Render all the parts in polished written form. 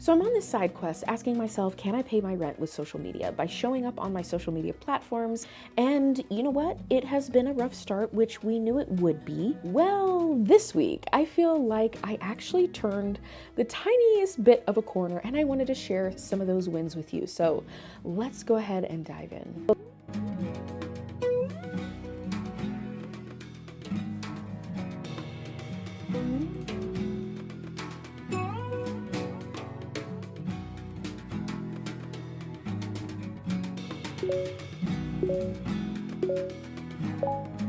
So I'm on this side quest asking myself, can I pay my rent with social media by showing up on my social media platforms? And you know what? It has been a rough start, which we knew it would be. Well, this week, I feel like I actually turned the tiniest bit of a corner, and I wanted to share some of those wins with you. So let's go ahead and dive in.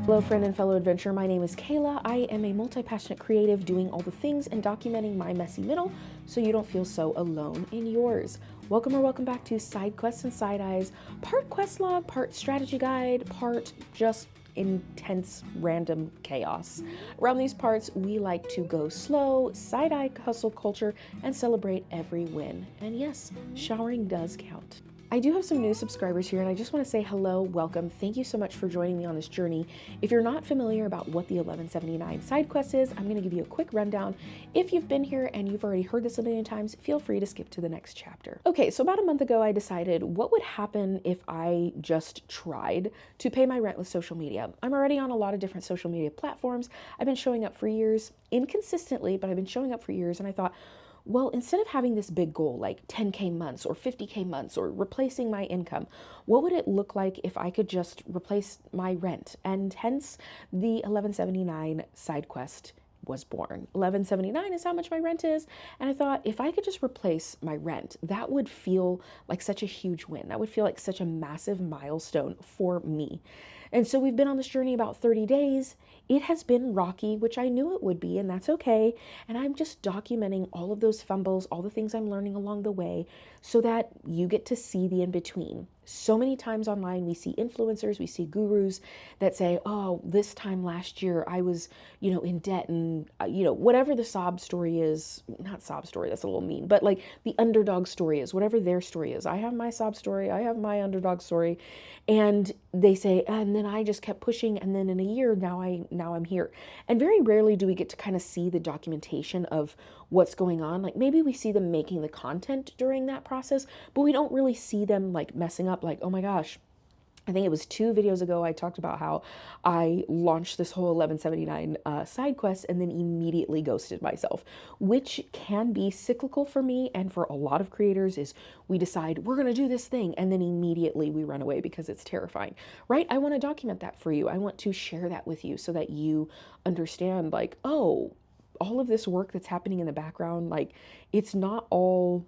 Hello friend and fellow adventurer, my name is Kayla. I am a multi-passionate creative doing all the things and documenting my messy middle so you don't feel so alone in yours. Welcome or welcome back to Side Quests and Side Eyes, part quest log, part strategy guide, part just intense random chaos. Around these parts, we like to go slow, side-eye hustle culture, and celebrate every win. And yes, showering does count. I do have some new subscribers here, and I just want to say hello, welcome. Thank you so much for joining me on this journey. If you're not familiar about what the 1179 side quest is, I'm going to give you a quick rundown. If you've been here and you've already heard this a million times, feel free to skip to the next chapter. Okay, so about a month ago, I decided what would happen if I just tried to pay my rent with social media. I'm already on a lot of different social media platforms. I've been showing up for years, inconsistently, but I've been showing up for years, and I thought, well, instead of having this big goal like 10K months or 50K months or replacing my income, what would it look like if I could just replace my rent? And hence the 1179 side quest was born. 1179 is how much my rent is. And I thought if I could just replace my rent, that would feel like such a huge win. That would feel like such a massive milestone for me. And so we've been on this journey about 30 days. It has been rocky, which I knew it would be, and that's okay. And I'm just documenting all of those fumbles, all the things I'm learning along the way, so that you get to see the in-between. So many times online, we see influencers, we see gurus that say, oh, this time last year, I was, in debt and, whatever the sob story is, not sob story, that's a little mean, but like the underdog story is, whatever their story is. I have my sob story, I have my underdog story. And they say, and then I just kept pushing. And then in a year, now I'm here. And very rarely do we get to kind of see the documentation of what's going on. Like maybe we see them making the content during that process, but we don't really see them like messing up, like, oh my gosh. I think it was 2 videos ago I talked about how I launched this whole 1179 side quest and then immediately ghosted myself, which can be cyclical for me and for a lot of creators. Is we decide we're going to do this thing and then immediately we run away because it's terrifying, right? I want to document that for you. I want to share that with you so that you understand, like, oh, all of this work that's happening in the background, like it's not all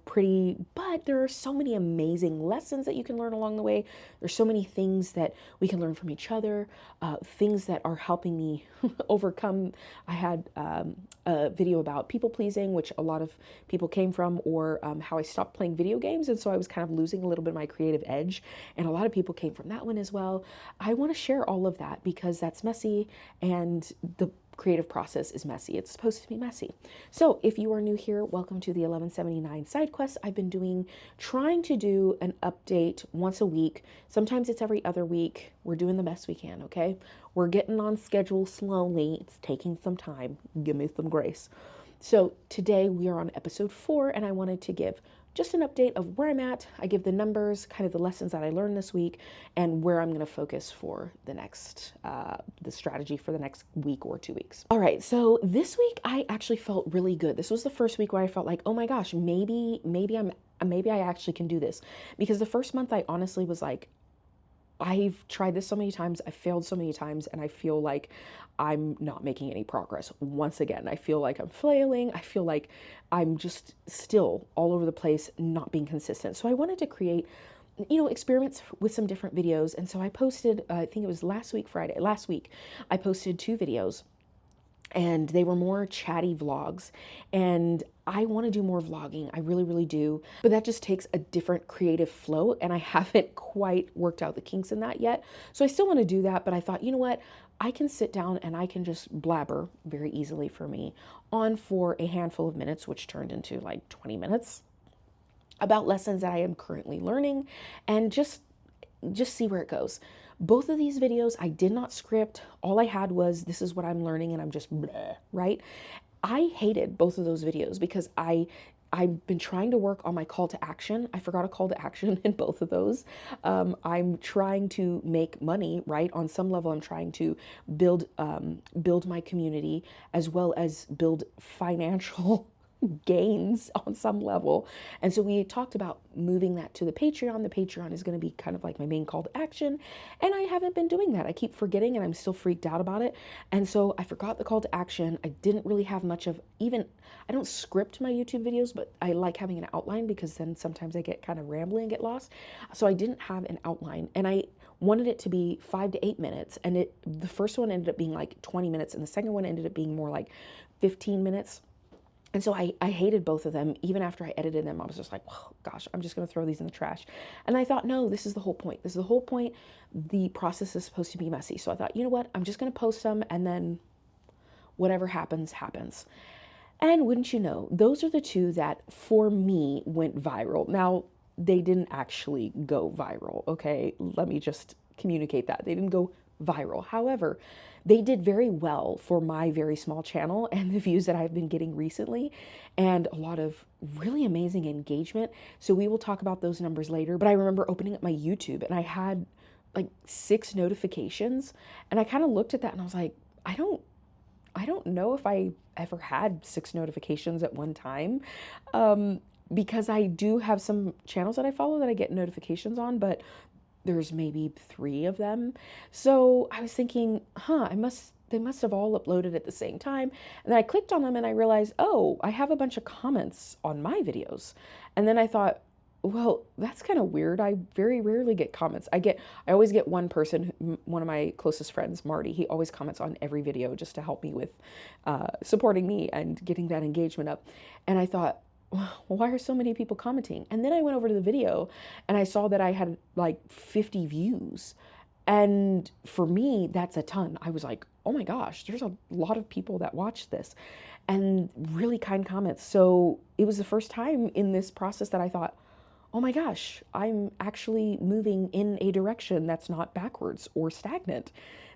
pretty, but there are so many amazing lessons that you can learn along the way. There's so many things that we can learn from each other, things that are helping me overcome. I had a video about people pleasing, which a lot of people came from, or how I stopped playing video games. And so I was kind of losing a little bit of my creative edge. And a lot of people came from that one as well. I want to share all of that because that's messy, and the creative process is messy. It's supposed to be messy. So if you are new here, welcome to the 1179 side quest. I've been trying to do an update once a week. Sometimes it's every other week. We're doing the best we can, okay? We're getting on schedule slowly. It's taking some time. Give me some grace. So today we are on episode 4, and I wanted to give just an update of where I'm at. I give the numbers, kind of the lessons that I learned this week, and where I'm going to focus for the next, the strategy for the next week or 2 weeks. All right, so this week I actually felt really good. This was the first week where I felt like, oh my gosh, maybe I actually can do this. Because the first month I honestly was like, I've tried this so many times, I've failed so many times, and I feel like I'm not making any progress. Once again, I feel like I'm flailing. I feel like I'm just still all over the place, not being consistent. So I wanted to create, experiments with some different videos. And so I posted, I think it was last week, I posted 2 videos. And they were more chatty vlogs, and I want to do more vlogging. I really, really do. But that just takes a different creative flow, and I haven't quite worked out the kinks in that yet. So I still want to do that, but I thought, you know what? I can sit down and I can just blabber very easily for me on for a handful of minutes, which turned into like 20 minutes, about lessons that I am currently learning, and just see where it goes. Both of these videos, I did not script. All I had was, this is what I'm learning, and I'm just bleh, right? I hated both of those videos because I I've been trying to work on my call to action. I forgot a call to action in both of those. I'm trying to make money, right? On some level, I'm trying to build my community as well as build financial gains on some level. And so we talked about moving that to the Patreon. The Patreon is going to be kind of like my main call to action. And I haven't been doing that. I keep forgetting and I'm still freaked out about it. And so I forgot the call to action. I didn't really have much of I don't script my YouTube videos, but I like having an outline because then sometimes I get kind of rambling and get lost. So I didn't have an outline and I wanted it to be 5 to 8 minutes. And the first one ended up being like 20 minutes and the second one ended up being more like 15 minutes. And so I hated both of them. Even after I edited them, I was just like, oh, gosh, I'm just going to throw these in the trash. And I thought, no, this is the whole point. This is the whole point. The process is supposed to be messy. So I thought, you know what? I'm just going to post them and then whatever happens, happens. And wouldn't you know, those are the two that for me went viral. Now, they didn't actually go viral. Okay. Let me just communicate that. They didn't go viral. However, they did very well for my very small channel and the views that I've been getting recently and a lot of really amazing engagement. So we will talk about those numbers later. But I remember opening up my YouTube and I had like 6 notifications and I kind of looked at that and I was like, I don't know if I ever had 6 notifications at one time. Because I do have some channels that I follow that I get notifications on, but there's maybe 3 of them. So I was thinking, they must have all uploaded at the same time. And then I clicked on them and I realized, oh, I have a bunch of comments on my videos. And then I thought, well, that's kind of weird. I very rarely get comments. I always get one person, one of my closest friends, Marty. He always comments on every video just to help me with supporting me and getting that engagement up. And I thought, well, why are so many people commenting? And then I went over to the video and I saw that I had like 50 views. And for me, that's a ton. I was like, oh my gosh, there's a lot of people that watch this and really kind comments. So it was the first time in this process that I thought, oh my gosh, I'm actually moving in a direction that's not backwards or stagnant.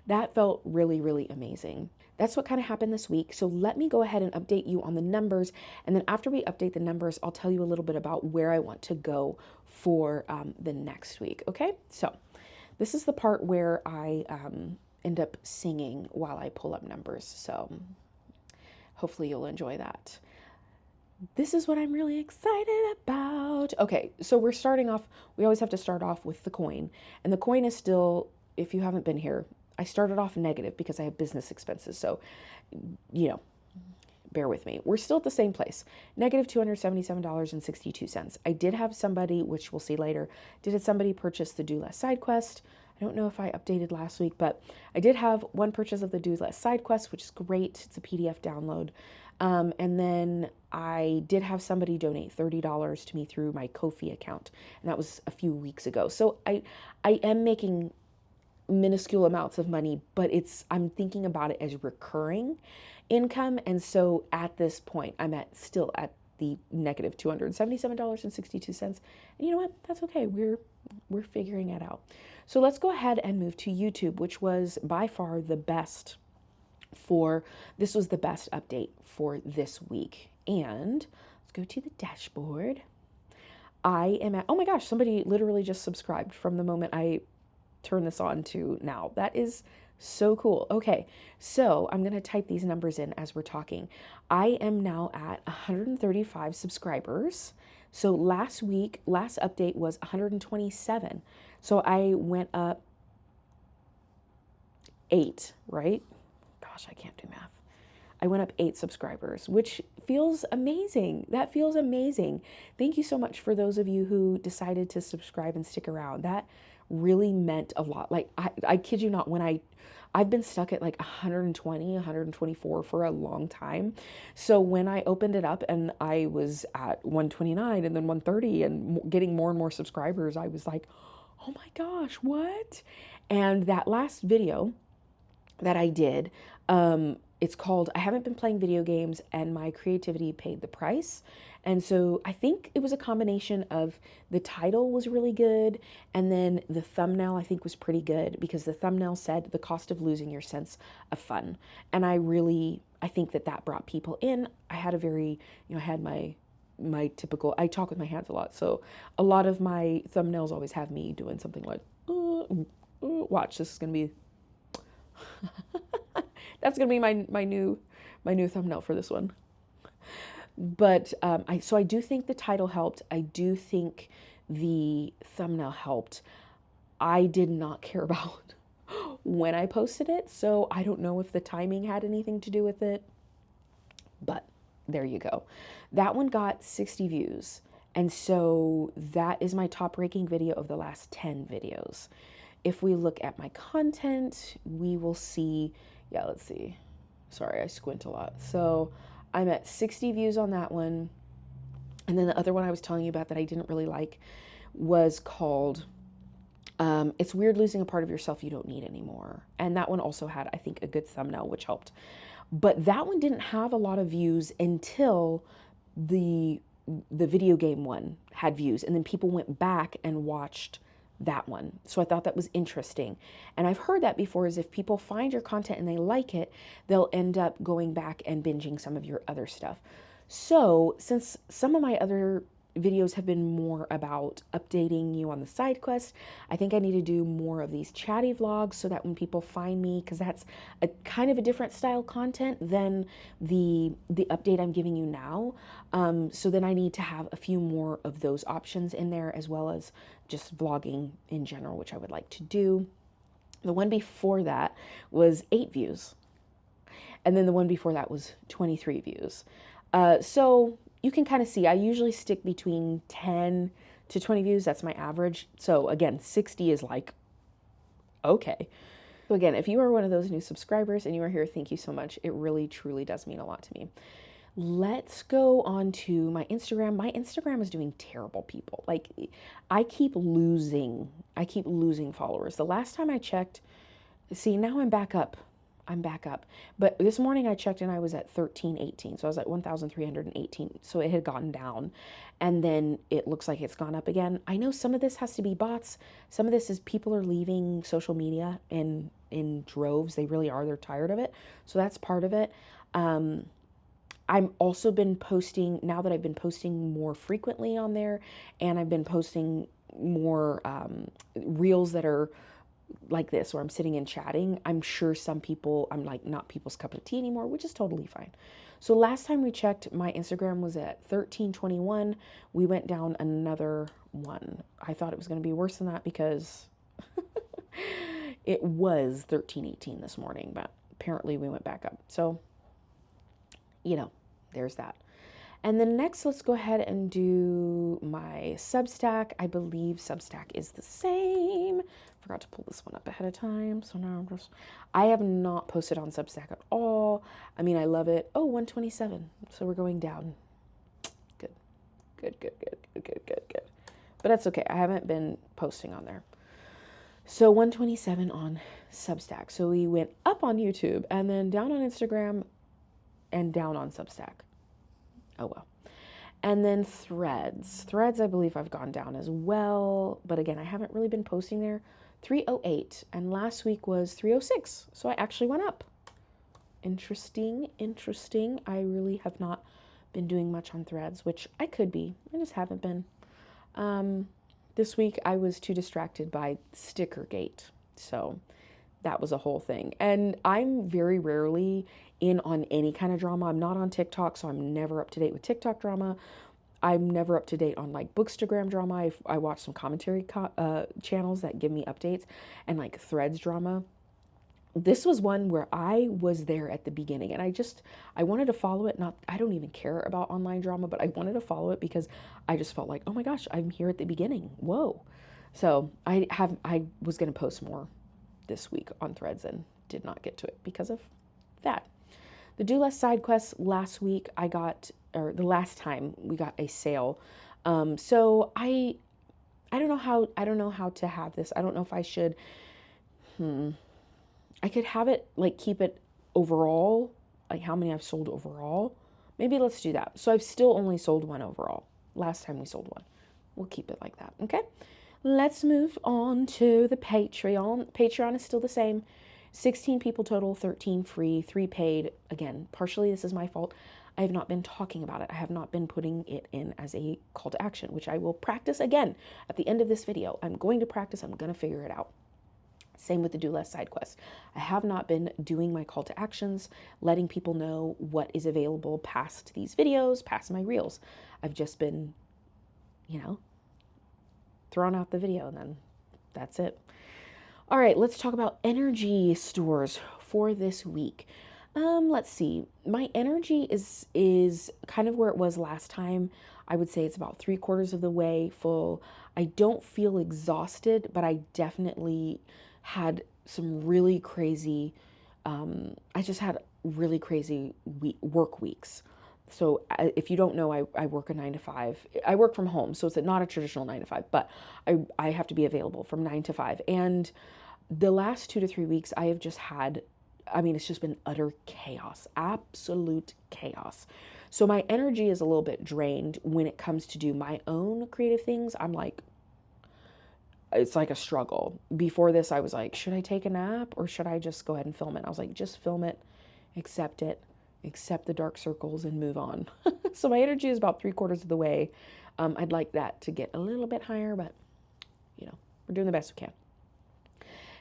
That felt really, really amazing. That's what kind of happened this week. So let me go ahead and update you on the numbers. And then after we update the numbers, I'll tell you a little bit about where I want to go for the next week. Okay, so this is the part where I end up singing while I pull up numbers. So hopefully you'll enjoy that. This is what I'm really excited about. Okay, so we're starting off, we always have to start off with the coin. And the coin is still, if you haven't been here, I started off negative because I have business expenses. So, bear with me. We're still at the same place, negative $277.62. I did have somebody, which we'll see later, did somebody purchase the Do Less Sidequest. I don't know if I updated last week, but I did have one purchase of the Do Less Sidequest, which is great. It's a PDF download. And then I did have somebody donate $30 to me through my Ko-fi account. And that was a few weeks ago. So I am making minuscule amounts of money, but I'm thinking about it as recurring income. And so at this point, I'm still at the negative $277.62. And you know what? That's okay. We're figuring it out. So let's go ahead and move to YouTube, which was by far the best this was the best update for this week. And let's go to the dashboard. I am at, oh my gosh, somebody literally just subscribed from the moment I turn this on to now. That is so cool. Okay, so I'm going to type these numbers in as we're talking. I am now at 135 subscribers. So last update was 127. So I went up 8, right? Gosh, I can't do math. I went up 8 subscribers, which feels amazing. That feels amazing. Thank you so much for those of you who decided to subscribe and stick around. That really meant a lot. Like, I kid you not, I've been stuck at like 120, 124 for a long time. So when I opened it up and I was at 129 and then 130 and getting more and more subscribers, I was like, oh my gosh, what? And that last video that I did, it's called I Haven't Been Playing Video Games and My Creativity Paid the Price. And so I think it was a combination of the title was really good and then the thumbnail I think was pretty good because the thumbnail said the cost of losing your sense of fun. And I think that brought people in. I had I had my my typical, I talk with my hands a lot. So a lot of my thumbnails always have me doing something like, watch, this is going to be, that's going to be my new thumbnail for this one. But so I do think the title helped. I do think the thumbnail helped. I did not care about when I posted it, so I don't know if the timing had anything to do with it, but there you go. That one got 60 views, and so that is my top ranking video of the last 10 videos. If we look at my content, we will see, yeah, let's see. Sorry, I squint a lot. So I'm at 60 views on that one. And then the other one I was telling you about that I didn't really like was called It's Weird Losing a Part of Yourself You Don't Need Anymore. And that one also had, I think, a good thumbnail, which helped. But that one didn't have a lot of views until the video game one had views. And then people went back and watched that one. So I thought that was interesting. And I've heard that before, is if people find your content and they like it, they'll end up going back and binging some of your other stuff. So since some of my other videos have been more about updating you on the side quest, I think I need to do more of these chatty vlogs so that when people find me, because that's a kind of a different style content than the update I'm giving you now. So then I need to have a few more of those options in there, as well as just vlogging in general, which I would like to do. The one before that was 8 views. And then the one before that was 23 views. So you can kind of see, I usually stick between 10 to 20 views. That's my average. So again, 60 is like, okay. So again, if you are one of those new subscribers and you are here, thank you so much. It really, truly does mean a lot to me. Let's go on to my Instagram. My Instagram is doing terrible, people. Like, I keep losing followers. The last time I checked, see, now I'm back up. But this morning I checked and I was at 1318. So I was at 1,318. So it had gone down, and then it looks like it's gone up again. I know some of this has to be bots. Some of this is people are leaving social media in droves. They really are. They're tired of it. So that's part of it. I've also been posting, now that I've been posting more frequently on there, and I've been posting more reels that are like this, where I'm sitting and chatting. I'm sure some people, I'm like not people's cup of tea anymore, which is totally fine. So last time we checked, my Instagram was at 1321. We went down another one. I thought it was going to be worse than that because it was 1318 this morning, but apparently we went back up. So, you know, there's that. And then next, let's go ahead and do my Substack. I believe Substack is the same. Forgot to pull this one up ahead of time. So now I have not posted on Substack at all. I mean, I love it. Oh, 127. So we're going down. Good. But that's okay. I haven't been posting on there. So 127 on Substack. So we went up on YouTube and then down on Instagram and down on Substack. Oh, well. And then Threads. Threads, I believe I've gone down as well. But again, I haven't really been posting there. 308. And last week was 306. So I actually went up. Interesting. I really have not been doing much on Threads, which I could be. I just haven't been. This week I was too distracted by Stickergate. So that was a whole thing. And I'm very rarely in on any kind of drama. I'm not on TikTok, so I'm never up to date with TikTok drama. I'm never up to date on like Bookstagram drama. I watch some commentary channels that give me updates, and like Threads drama. This was one where I was there at the beginning, and I wanted to follow it. I don't even care about online drama, but I wanted to follow it because I just felt like, oh my gosh, I'm here at the beginning. Whoa. So I was going to post more this week on Threads and did not get to it because of that. The Do Less Sidequest last week the last time we got a sale. So I don't know how to have this. I don't know if I should, I could have it like keep it overall, like how many I've sold overall. Maybe let's do that. So I've still only sold one overall. Last time we sold one. We'll keep it like that. Okay. Let's move on to the Patreon. Patreon is still the same. 16 people total, 13 free, 3 paid. Again, partially this is my fault. I have not been talking about it. I have not been putting it in as a call to action, which I will practice again at the end of this video. I'm going to practice. I'm going to figure it out. Same with the Do Less Side Quest. I have not been doing my call to actions, letting people know what is available past these videos, past my reels. I've just been, throwing out the video and then that's it. All right, let's talk about energy stores for this week. Let's see. My energy is kind of where it was last time. I would say it's about 3/4 of the way full. I don't feel exhausted, but I definitely had some really crazy, I just had really crazy work weeks. So if you don't know, I work a 9 to 5. I work from home, so it's not a traditional 9 to 5, but I have to be available from 9 to 5. And the last 2 to 3 weeks, I have just had, it's just been utter chaos, absolute chaos. So my energy is a little bit drained when it comes to do my own creative things. It's like a struggle. Before this, I was like, should I take a nap or should I just go ahead and film it? I was like, just film it, accept the dark circles and move on. So my energy is about 3/4 of the way. I'd like that to get a little bit higher, but we're doing the best we can.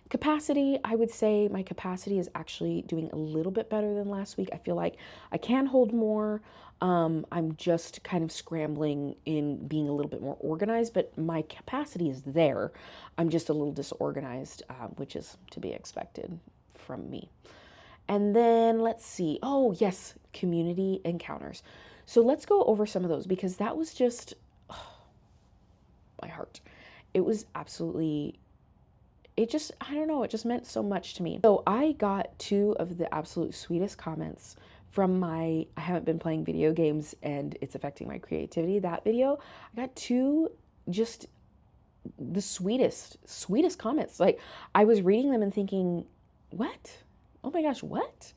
Capacity, I would say my capacity is actually doing a little bit better than last week. I feel like I can hold more. I'm just kind of scrambling in being a little bit more organized, but my capacity is there. I'm just a little disorganized, which is to be expected from me. And then let's see. Oh, yes, community encounters. So let's go over some of those because that was just my heart. It was absolutely, I don't know, it just meant so much to me. So I got 2 of the absolute sweetest comments from I haven't been playing video games and it's affecting my creativity, that video. I got 2 just the sweetest comments. Like I was reading them and thinking, what? Oh my gosh, what?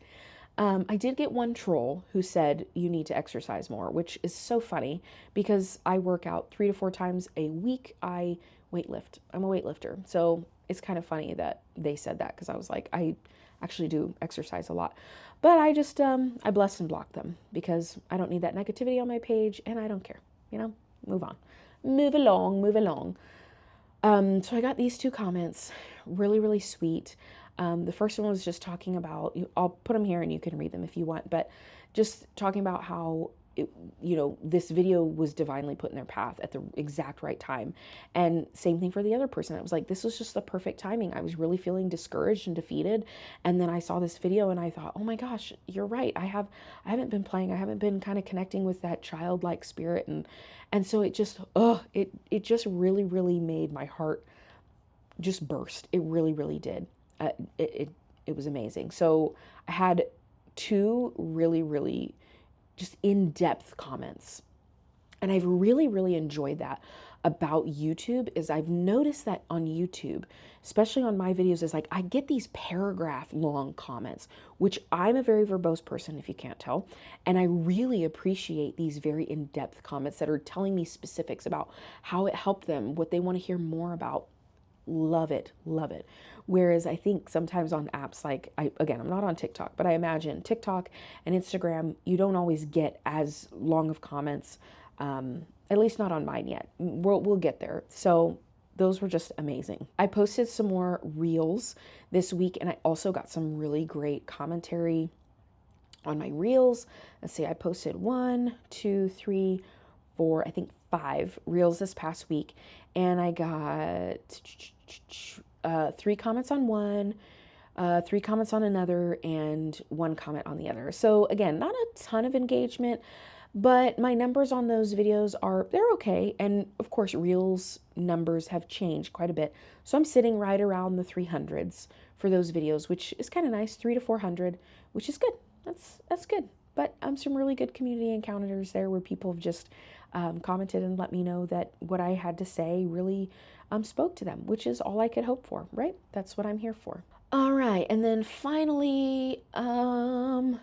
I did get one troll who said you need to exercise more, which is so funny because I work out 3 to 4 times a week. I weightlift. I'm a weightlifter. So it's kind of funny that they said that because I was like, I actually do exercise a lot. But I just, I blessed and blocked them because I don't need that negativity on my page and I don't care. Move on. Move along. So I got these 2 comments, really, really sweet. The first one was just talking about, I'll put them here and you can read them if you want, but just talking about how, this video was divinely put in their path at the exact right time. And same thing for the other person. It was like, this was just the perfect timing. I was really feeling discouraged and defeated. And then I saw this video and I thought, oh my gosh, you're right. I haven't been playing. I haven't been kind of connecting with that childlike spirit. And so it just, it just really, really made my heart just burst. It really, really did. It was amazing. So I had 2 really, really just in-depth comments. And I've really, really enjoyed that about YouTube is I've noticed that on YouTube, especially on my videos, is like I get these paragraph long comments, which I'm a very verbose person, if you can't tell. And I really appreciate these very in-depth comments that are telling me specifics about how it helped them, what they want to hear more about. Love it. Whereas I think sometimes on apps like, I'm not on TikTok, but I imagine TikTok and Instagram, you don't always get as long of comments, at least not on mine yet. We'll get there. So those were just amazing. I posted some more reels this week and I also got some really great commentary on my reels. Let's see, I posted 1, 2, 3, 4, I think 5 reels this past week. And I got 3 comments on one, 3 comments on another, and 1 comment on the other. So again, not a ton of engagement, but my numbers on those videos they're okay. And of course, reels numbers have changed quite a bit. So I'm sitting right around the 300s for those videos, which is kind of nice, 300 to 400, which is good. That's good. But some really good community encounters there where people have just commented and let me know that what I had to say really spoke to them, which is all I could hope for, right? That's what I'm here for. All right, and then finally, so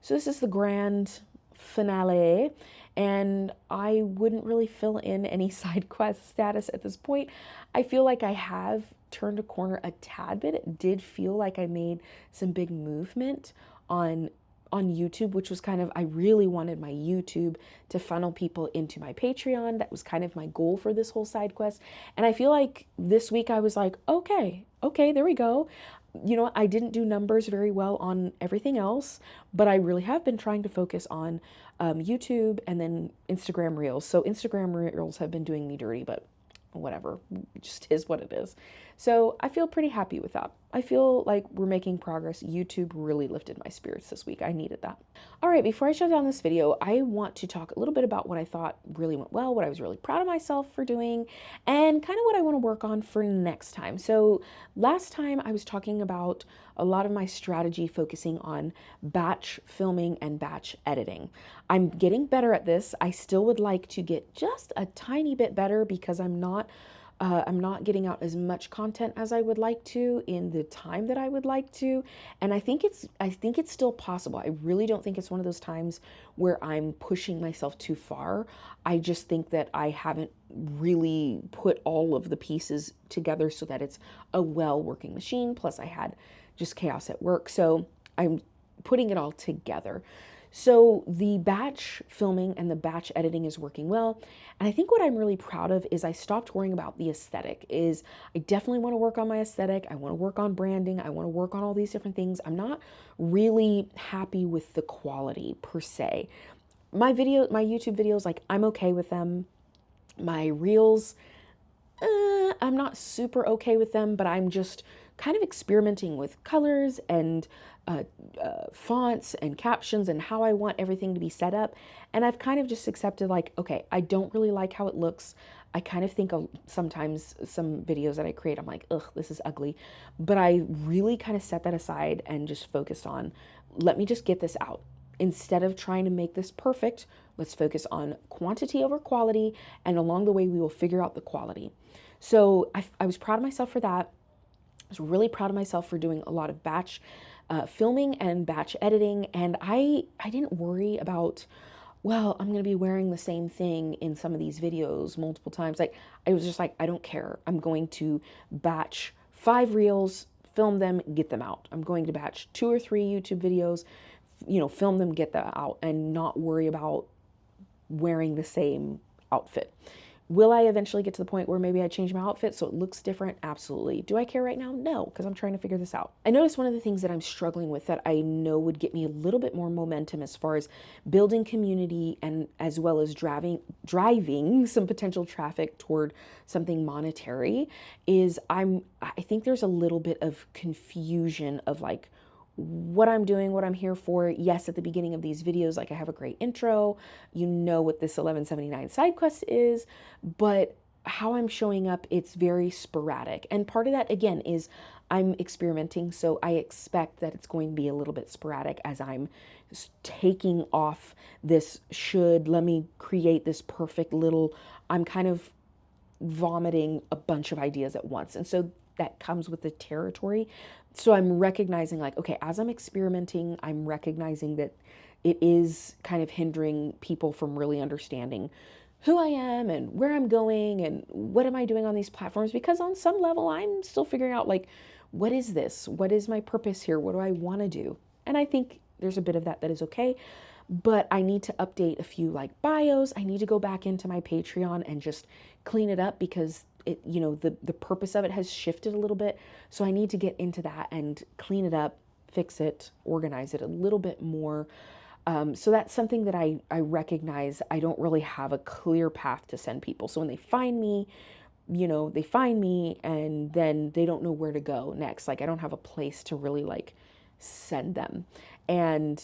this is the grand finale, and I wouldn't really fill in any side quest status at this point. I feel like I have turned a corner a tad bit. It did feel like I made some big movement on on YouTube, which was kind of, I really wanted my YouTube to funnel people into my Patreon. That was kind of my goal for this whole side quest. And I feel like this week I was like, okay, there we go. You know, I didn't do numbers very well on everything else, but I really have been trying to focus on YouTube and then Instagram Reels. So Instagram Reels have been doing me dirty, but whatever, it just is what it is. So I feel pretty happy with that. I feel like we're making progress. YouTube really lifted my spirits this week. I needed that. All right, before I shut down this video, I want to talk a little bit about what I thought really went well, what I was really proud of myself for doing, and kind of what I want to work on for next time. So last time I was talking about a lot of my strategy focusing on batch filming and batch editing. I'm getting better at this. I still would like to get just a tiny bit better because I'm not getting out as much content as I would like to in the time that I would like to. And I think it's still possible. I really don't think it's one of those times where I'm pushing myself too far. I just think that I haven't really put all of the pieces together so that it's a well-working machine. Plus I had just chaos at work. So I'm putting it all together. So the batch filming and the batch editing is working well. And I think what I'm really proud of is I stopped worrying about the aesthetic. I definitely want to work on my aesthetic. I want to work on branding. I want to work on all these different things. I'm not really happy with the quality per se. My YouTube videos, like I'm okay with them. My Reels, I'm not super okay with them, but I'm just kind of experimenting with colors and fonts and captions and how I want everything to be set up. And I've kind of just accepted like, okay, I don't really like how it looks. I kind of think of sometimes some videos that I create, I'm like, ugh, this is ugly. But I really kind of set that aside and just focused on, let me just get this out. Instead of trying to make this perfect, let's focus on quantity over quality. And along the way, we will figure out the quality. So I was proud of myself for that. I was really proud of myself for doing a lot of batch filming and batch editing. And I didn't worry about, well, I'm going to be wearing the same thing in some of these videos multiple times. Like, I was just like, I don't care. I'm going to batch 5 reels, film them, get them out. I'm going to batch 2 or 3 YouTube videos, film them, get them out, and not worry about wearing the same outfit. Will I eventually get to the point where maybe I change my outfit so it looks different? Absolutely. Do I care right now? No, because I'm trying to figure this out. I noticed one of the things that I'm struggling with that I know would get me a little bit more momentum as far as building community and as well as driving some potential traffic toward something monetary is I think there's a little bit of confusion of like, what I'm doing, what I'm here for. Yes, at the beginning of these videos, like I have a great intro, you know what this 1179 side quest is, but how I'm showing up, it's very sporadic. And part of that, again, is I'm experimenting, so I expect that it's going to be a little bit sporadic as I'm taking off this let me create this perfect little, I'm kind of vomiting a bunch of ideas at once. And so that comes with the territory. So I'm recognizing like, okay, as I'm experimenting, I'm recognizing that it is kind of hindering people from really understanding who I am and where I'm going and what am I doing on these platforms, because on some level I'm still figuring out like, what is this? What is my purpose here? What do I want to do? And I think there's a bit of that is okay, but I need to update a few like bios. I need to go back into my Patreon and just clean it up because it, the purpose of it has shifted a little bit. So I need to get into that and clean it up, fix it, organize it a little bit more. So that's something that I recognize I don't really have a clear path to send people. So when they find me, they find me and then they don't know where to go next. Like I don't have a place to really like send them. And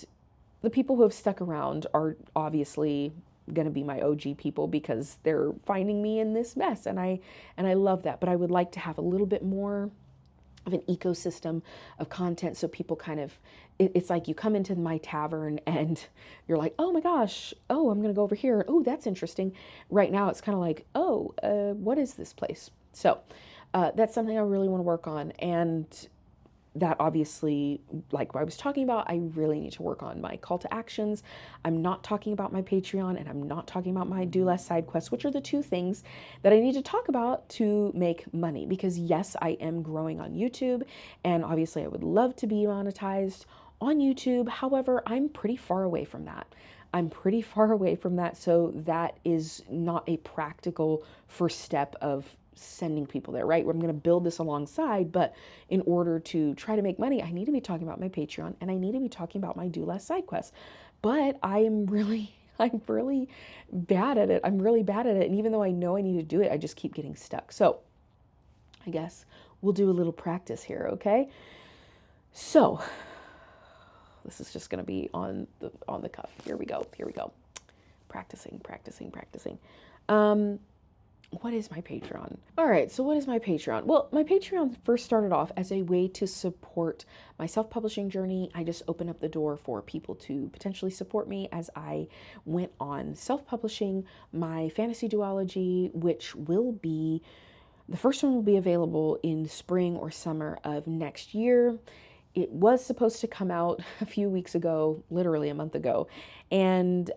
the people who have stuck around are obviously going to be my OG people because they're finding me in this mess. And I love that, but I would like to have a little bit more of an ecosystem of content. So people kind of, it's like you come into my tavern and you're like, oh my gosh, oh, I'm going to go over here. Oh, that's interesting. Right now it's kind of like, oh, what is this place? So that's something I really want to work on. And that obviously, like what I was talking about, I really need to work on my call to actions. I'm not talking about my Patreon and I'm not talking about my Do Less Sidequest, which are the 2 things that I need to talk about to make money. Because yes, I am growing on YouTube and obviously I would love to be monetized on YouTube. However, I'm pretty far away from that. So that is not a practical first step of sending people there, right? I'm going to build this alongside, but in order to try to make money, I need to be talking about my Patreon and I need to be talking about my Do Less Sidequest. But I'm really bad at it. And even though I know I need to do it, I just keep getting stuck. So I guess we'll do a little practice here, okay? So this is just going to be on the cuff. Here we go. Practicing. What is my Patreon? All right, so what is my Patreon? Well, my Patreon first started off as a way to support my self-publishing journey. I just opened up the door for people to potentially support me as I went on self-publishing my fantasy duology, which will be, the first one will be available in spring or summer of next year. It was supposed to come out a few weeks ago, literally a month ago. And,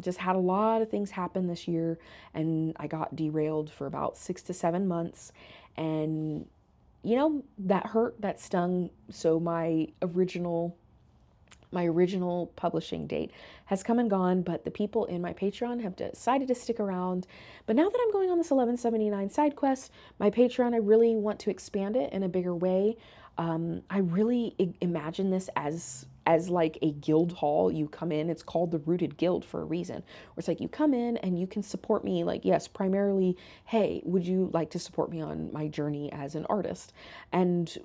just had a lot of things happen this year. And I got derailed for about 6 to 7 months. And, that hurt, that stung. So my original publishing date has come and gone, but the people in my Patreon have decided to stick around. But now that I'm going on this 1179 side quest, my Patreon, I really want to expand it in a bigger way. I really imagine this as like a guild hall. You come in, it's called the Rooted Guild for a reason, where it's like you come in and you can support me, like, yes, primarily, hey, would you like to support me on my journey as an artist? And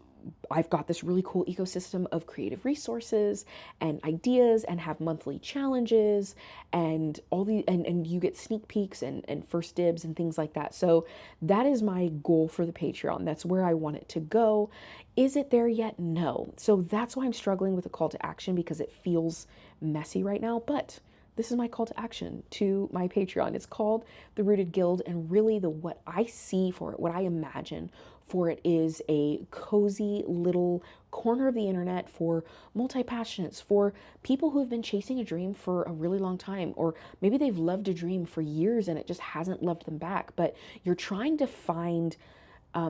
I've got this really cool ecosystem of creative resources and ideas, and have monthly challenges and and you get sneak peeks and first dibs and things like that. So that is my goal for the Patreon. That's where I want it to go. Is it there yet? No. So that's why I'm struggling with a call to action, because it feels messy right now. But this is my call to action to my Patreon. It's called the Rooted Guild, and really what I see for it, what I imagine for it, is a cozy little corner of the internet for multi-passionates, for people who have been chasing a dream for a really long time, or maybe they've loved a dream for years and it just hasn't loved them back, but you're trying to find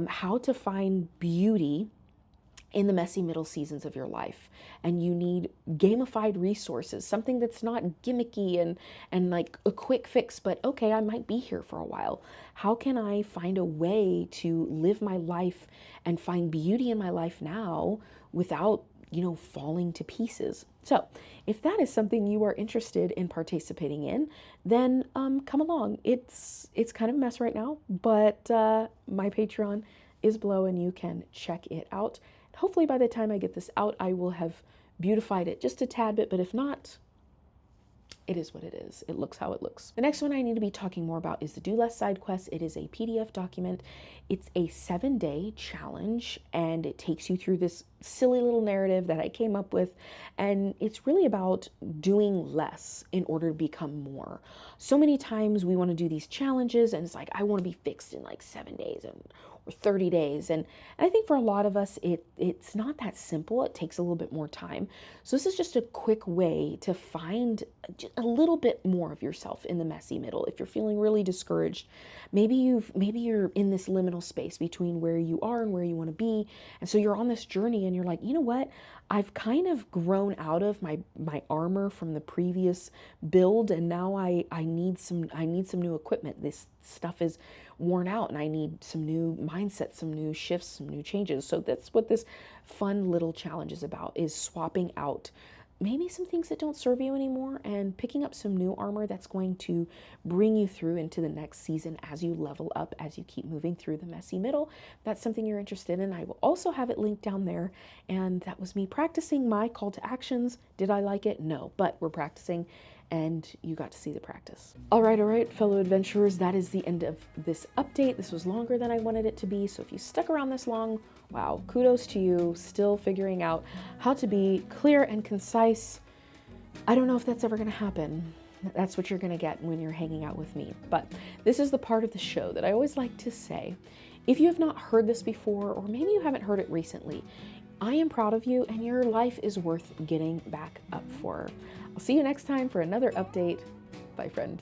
how to find beauty in the messy middle seasons of your life, and you need gamified resources, something that's not gimmicky and like a quick fix, but okay, I might be here for a while. How can I find a way to live my life and find beauty in my life now without, falling to pieces? So if that is something you are interested in participating in, then come along. It's kind of a mess right now, but my Patreon is below and you can check it out. Hopefully by the time I get this out, I will have beautified it just a tad bit, but if not, it is what it is. It looks how it looks. The next one I need to be talking more about is the Do Less Sidequest. It is a PDF document. It's a 7-day challenge, and it takes you through this silly little narrative that I came up with, and it's really about doing less in order to become more. So many times we want to do these challenges, and it's like, I want to be fixed in like 7 days or 30 days. And I think for a lot of us, it's not that simple. It takes a little bit more time. So this is just a quick way to find a little bit more of yourself in the messy middle. If you're feeling really discouraged, maybe you're in this liminal space between where you are and where you want to be. And so you're on this journey and you're like, you know what? I've kind of grown out of my armor from the previous build, and now I need some new equipment. This stuff is worn out and I need some new mindset, some new shifts, some new changes. So that's what this fun little challenge is about, is swapping out maybe some things that don't serve you anymore and picking up some new armor that's going to bring you through into the next season as you level up, as you keep moving through the messy middle. If that's something you're interested in, I will also have it linked down there. And that was me practicing my call to actions. Did I like it? No, but we're practicing and you got to see the practice. All right, fellow adventurers, that is the end of this update. This was longer than I wanted it to be. So if you stuck around this long, wow, kudos to you, still figuring out how to be clear and concise. I don't know if that's ever gonna happen. That's what you're gonna get when you're hanging out with me. But this is the part of the show that I always like to say, if you have not heard this before, or maybe you haven't heard it recently, I am proud of you and your life is worth getting back up for. I'll see you next time for another update. Bye, friend.